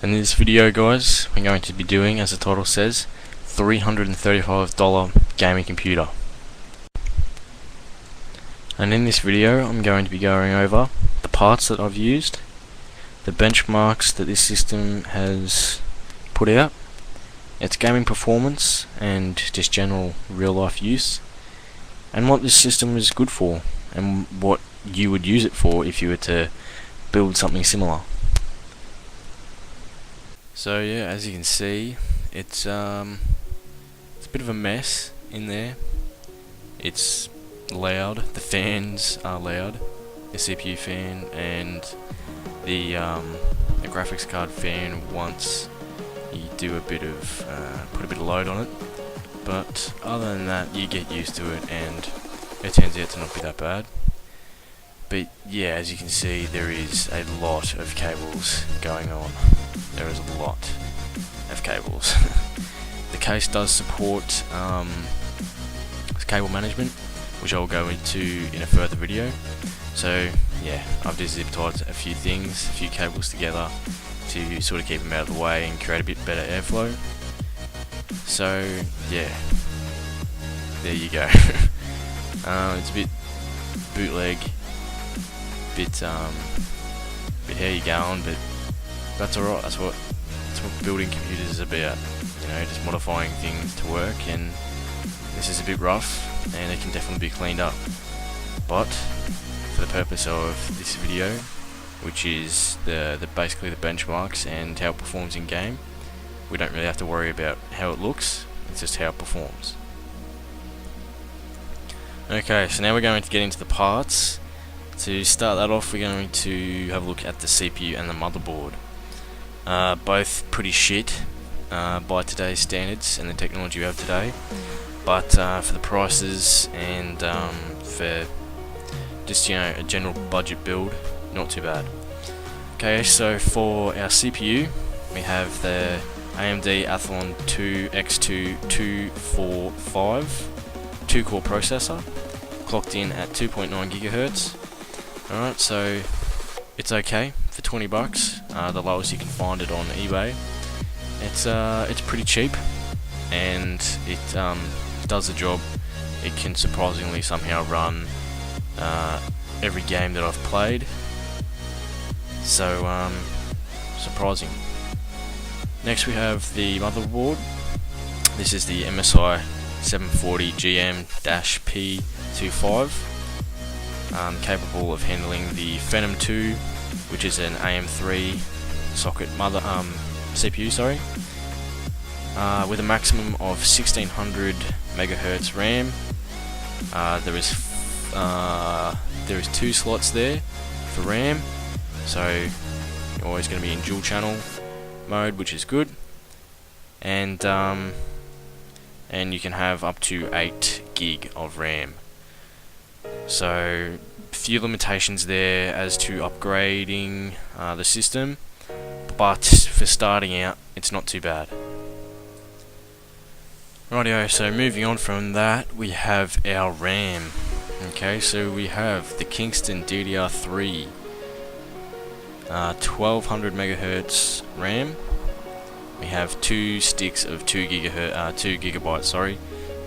In this video, guys, we're going to be doing, as the title says, $335 gaming computer. And in this video I'm going to be going over the parts that I've used, the benchmarks that this system has put out, its gaming performance and just general real life use, and what this system is good for and what you would use it for if you were to build something similar. So yeah, as you can see, it's a bit of a mess in there. It's loud, the fans are loud, the CPU fan and the graphics card fan once you do a bit of put a bit of load on it, but other than that you get used to it and it turns out to not be that bad. But yeah, as you can see, there is a lot of cables going on. There is a lot of cables. The case does support cable management, which I'll go into in a further video. So yeah, I've just zip tied a few things, a few cables together to sort of keep them out of the way and create a bit better airflow. So yeah, there you go. It's a bit bootleg, bit how you going, but that's alright. That's what building computers is about. You know, just modifying things to work, and this is a bit rough and it can definitely be cleaned up. But for the purpose of this video, which is the basically the benchmarks and how it performs in game, we don't really have to worry about how it looks, it's just how it performs. Okay, so now we're going to get into the parts. To start that off, we're going to have a look at the CPU and the motherboard. Both pretty shit by today's standards and the technology we have today, but for the prices and for just, you know, a general budget build, not too bad. Okay, so for our CPU we have the AMD Athlon II X2 245 2-core processor, clocked in at 2.9 GHz. Alright, so it's okay for 20 bucks, the lowest you can find it on eBay. It's pretty cheap, and it does the job. It can surprisingly somehow run every game that I've played, so surprising. Next we have the motherboard. This is the MSI 740 GM-P25. Capable of handling the Phantom 2, which is an AM3 socket CPU, sorry, with a maximum of 1600 MHz RAM. There is 2 slots there for RAM, so you're always going to be in dual channel mode, which is good, and you can have up to 8 gig of RAM. So a few limitations there as to upgrading the system, but for starting out it's not too bad. Rightio, so moving on from that, we have our RAM. Okay, so we have the Kingston DDR3 1200 MHz RAM. We have 2 sticks of 2 gigabytes, sorry.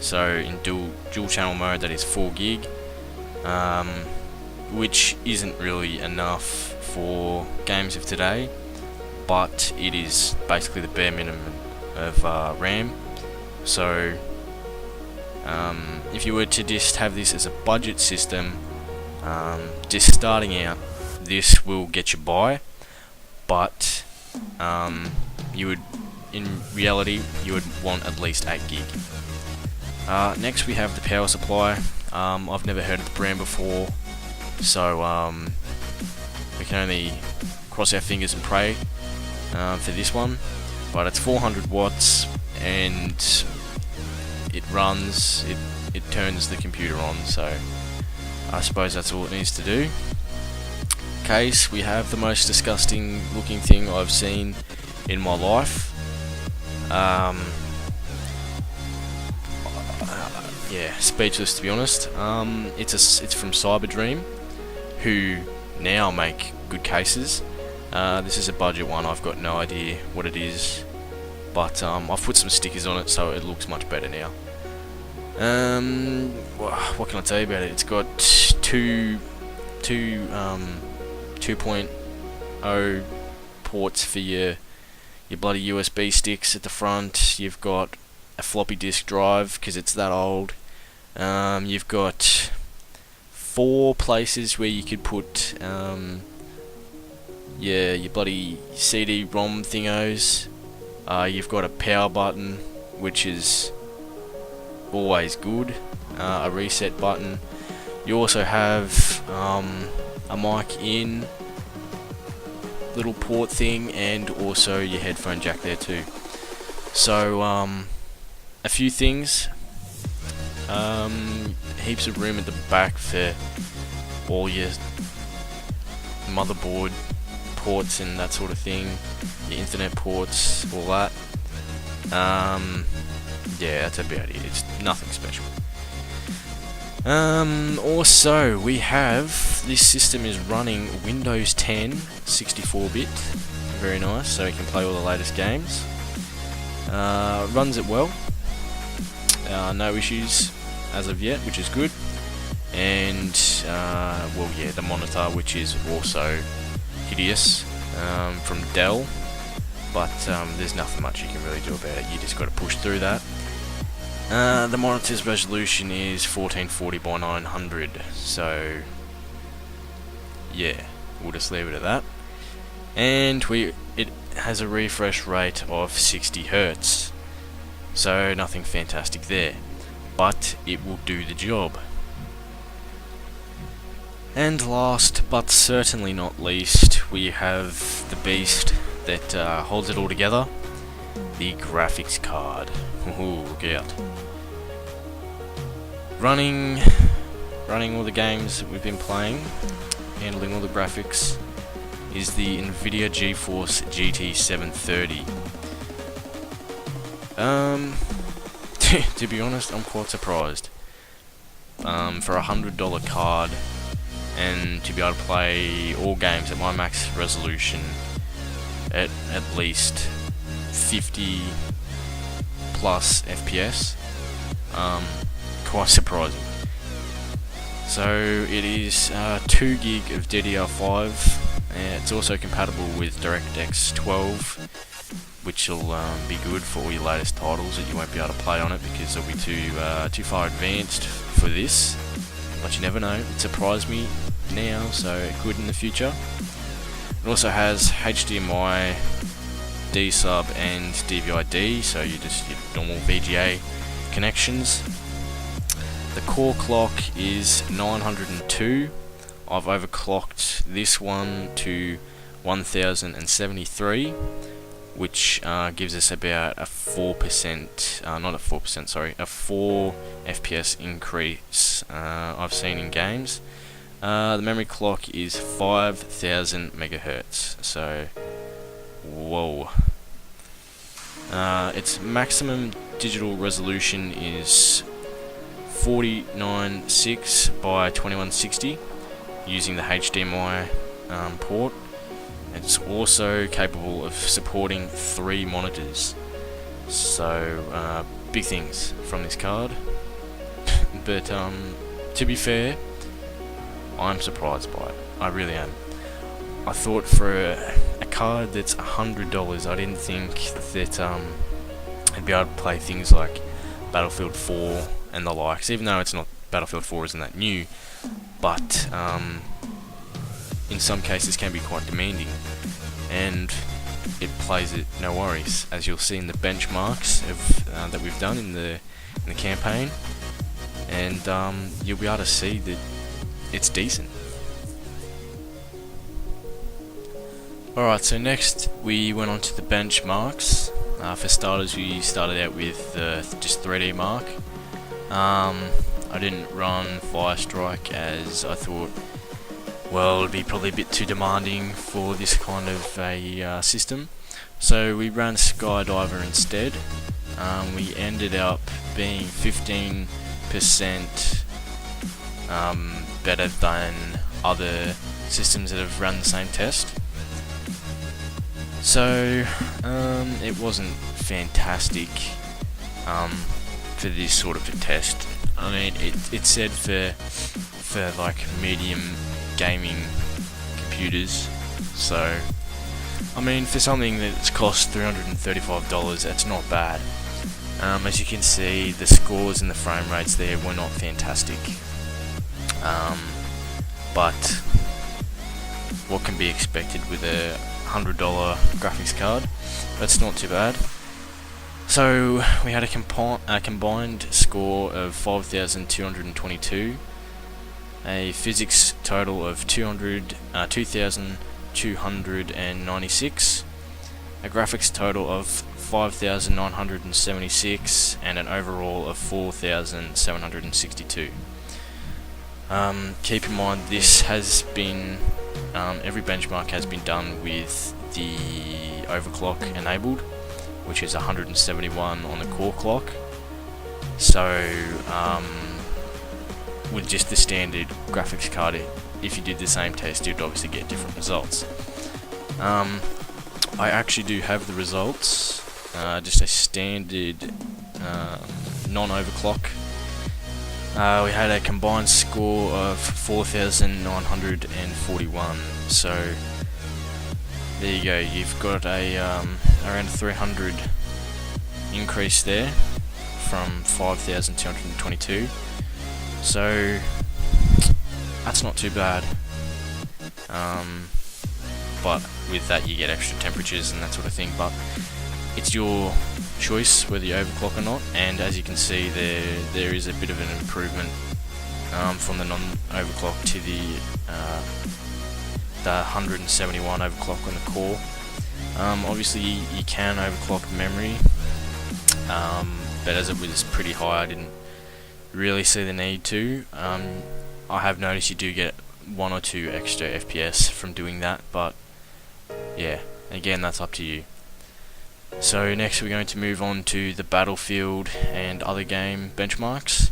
So in dual channel mode, that is 4 gig, which isn't really enough for games of today, but it is basically the bare minimum of RAM. So if you were to just have this as a budget system, just starting out, this will get you by, but you would, in reality, you would want at least 8 gig. Next we have the power supply. I've never heard of the brand before, so we can only cross our fingers and pray for this one, but it's 400 watts and it runs, it turns the computer on, so I suppose that's all it needs to do. Case, we have the most disgusting looking thing I've seen in my life. Yeah, speechless to be honest. It's from Cyberdream, who now make good cases. This is a budget one. I've got no idea what it is, but I've put some stickers on it so it looks much better now. What can I tell you about it? It's got two 2.0 ports for your bloody USB sticks at the front. You've got a floppy disk drive because it's that old. You've got 4 places where you could put your bloody CD-ROM thingos. You've got a power button, which is always good. A reset button. You also have a mic in, little port thing, and also your headphone jack there too. So a few things. Heaps of room at the back for all your motherboard ports and that sort of thing, your internet ports, all that. Yeah, that's about it. It's nothing special. Also, we have, this system is running Windows 10 64-bit, very nice, so you can play all the latest games. Runs it well, no issues as of yet, which is good. And well, yeah, the monitor, which is also hideous, from Dell, but there's nothing much you can really do about it. You just got to push through that. The monitor's resolution is 1440 by 900, so yeah, we'll just leave it at that. And it has a refresh rate of 60 Hz, so nothing fantastic there, but it will do the job. And last but certainly not least, we have the beast that holds it all together, the graphics card. Ooh, look out. Running all the games that we've been playing, handling all the graphics, is the NVIDIA GeForce GT 730. To be honest, I'm quite surprised. For a $100 card, and to be able to play all games at my max resolution at least 50 plus FPS, quite surprising. So it is 2 gig of DDR5, and it's also compatible with DirectX 12, which will be good for all your latest titles that you won't be able to play on it because they'll be too far advanced for this. But you never know, it surprised me now, so it could in the future. It also has HDMI, D-sub and DVI-D, so you just your normal VGA connections. The core clock is 902. I've overclocked this one to 1073, which gives us about a 4%, not a 4%, sorry, a 4 FPS increase I've seen in games. The memory clock is 5000 megahertz, so whoa. Its maximum digital resolution is 496 by 2160 using the HDMI port. It's also capable of supporting 3 monitors, so big things from this card. But to be fair, I'm surprised by it. I really am. I thought for a card that's $100, I didn't think that I'd be able to play things like Battlefield 4 and the likes, even though it's not, Battlefield 4 isn't that new, but in some cases can be quite demanding, and it plays it no worries, as you'll see in the benchmarks of, that we've done in the campaign, and you'll be able to see that it's decent. Alright, so next we went on to the benchmarks. For starters, we started out with just 3D Mark. I didn't run Firestrike as I thought, well, it'd be probably a bit too demanding for this kind of a system. So we ran Skydiver instead. We ended up being 15% better than other systems that have run the same test. So it wasn't fantastic for this sort of a test. I mean, it said for like medium gaming computers. So I mean, for something that's cost $335, that's not bad. As you can see, the scores and the frame rates there were not fantastic. But what can be expected with a $100 graphics card? That's not too bad. So we had a combined score of 5,222, a physics total of 2,296, a graphics total of 5,976, and an overall of 4,762. Keep in mind, this has been every benchmark has been done with the overclock enabled, which is 171 on the core clock. So with just the standard graphics card, if you did the same test, you'd obviously get different results. I actually do have the results, just a standard non-overclock. We had a combined score of 4,941, so there you go, you've got a around 300 increase there from 5,222, so that's not too bad. But with that you get extra temperatures and that sort of thing, but it's your choice whether you overclock or not. And as you can see, there is a bit of an improvement from the non-overclock to the 171 overclock on the core. Obviously you can overclock memory, but as it was pretty high, I didn't really see the need to. I have noticed you do get 1 or 2 extra FPS from doing that, but yeah, again, that's up to you. So next we're going to move on to the Battlefield and other game benchmarks,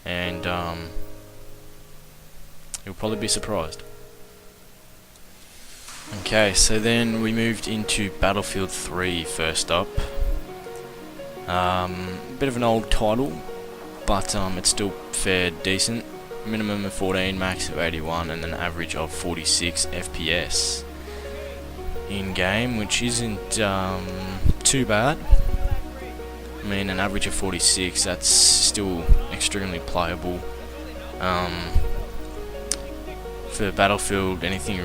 and you'll probably be surprised. Okay, so then we moved into Battlefield 3 first up. Bit of an old title, but it's still fared decent. Minimum of 14, max of 81, and an average of 46 FPS in game, which isn't too bad. I mean, an average of 46, that's still extremely playable. For Battlefield, anything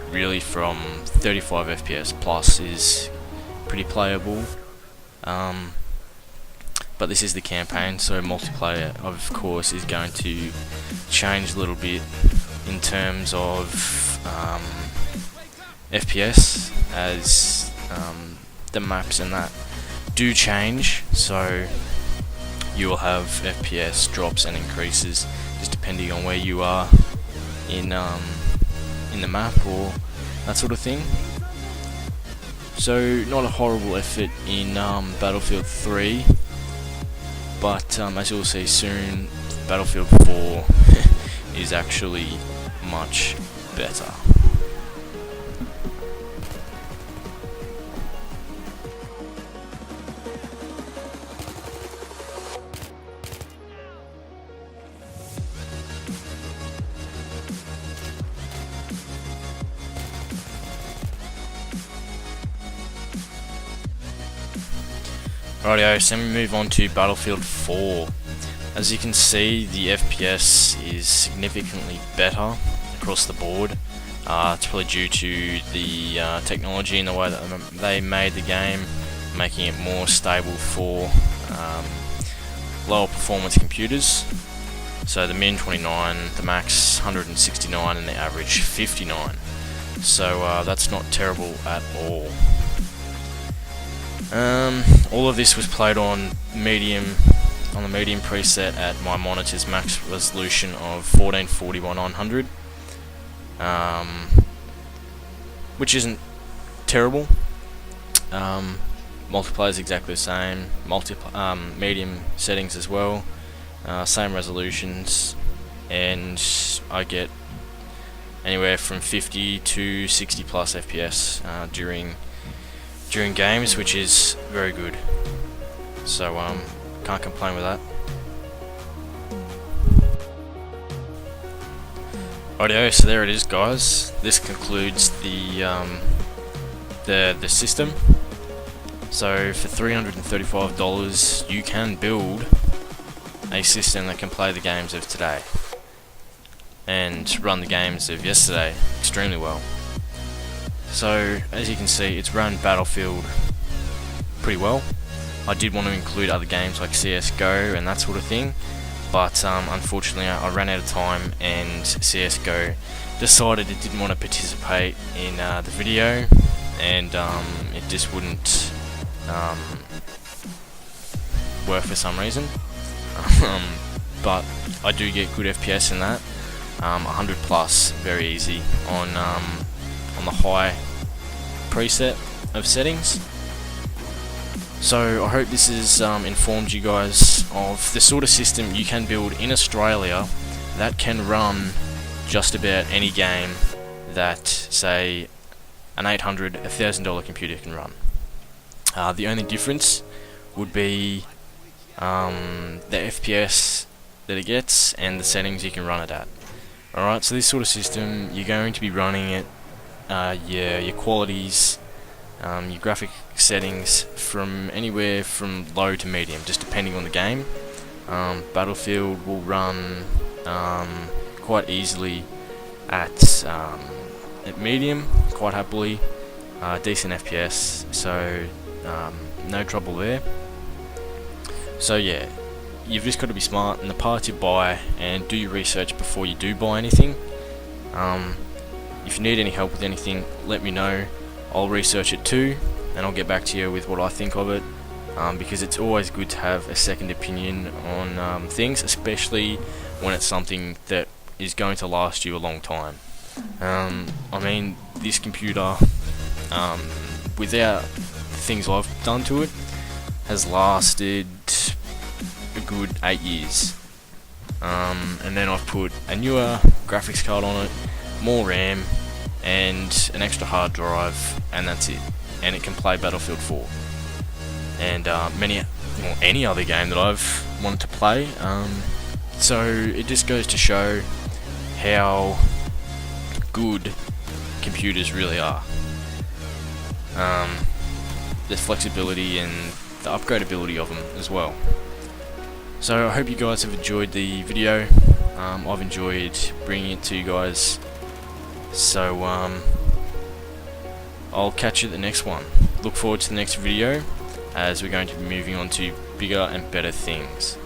really from 35 FPS plus is pretty playable. But this is the campaign, so multiplayer of course is going to change a little bit in terms of FPS, as the maps and that do change, so you will have FPS drops and increases just depending on where you are in the map or that sort of thing. So not a horrible effort in Battlefield 3, but as you'll see soon, Battlefield 4 is actually much better. Rightio, so we move on to Battlefield 4. As you can see, the FPS is significantly better across the board. It's probably due to the technology and the way that they made the game, making it more stable for lower performance computers. So the min 29, the max 169, and the average 59. So that's not terrible at all. All of this was played on the medium preset at my monitor's max resolution of 1440 by 900, which isn't terrible. Multiplayer is exactly the same. Medium settings as well, same resolutions, and I get anywhere from 50 to 60 plus FPS during during games, which is very good. So can't complain with that. Rightio, so there it is, guys. This concludes the system. So for $335, you can build a system that can play the games of today and run the games of yesterday extremely well. So as you can see, it's run Battlefield pretty well. I did want to include other games like CSGO and that sort of thing, but unfortunately I ran out of time, and CSGO decided it didn't want to participate in the video, and it just wouldn't work for some reason. But I do get good FPS in that, 100 plus, very easy on the high preset of settings. So I hope this has informed you guys of the sort of system you can build in Australia that can run just about any game that, say, an $800, $1,000 computer can run. The only difference would be the FPS that it gets and the settings you can run it at. Alright, so this sort of system, you're going to be running it, your qualities, your graphic settings from anywhere from low to medium, just depending on the game. Battlefield will run quite easily at medium, quite happily, decent FPS, so no trouble there. So yeah, you've just got to be smart in the parts you buy and do your research before you do buy anything. If you need any help with anything, let me know. I'll research it too, and I'll get back to you with what I think of it, because it's always good to have a second opinion on things, especially when it's something that is going to last you a long time. I mean, this computer, without the things I've done to it, has lasted a good 8 years. And then I've put a newer graphics card on it, more RAM, and an extra hard drive, and that's it. And it can play Battlefield 4 and any other game that I've wanted to play. So it just goes to show how good computers really are. The flexibility and the upgradability of them as well. So I hope you guys have enjoyed the video. I've enjoyed bringing it to you guys. So I'll catch you at the next one. Look forward to the next video, as we're going to be moving on to bigger and better things.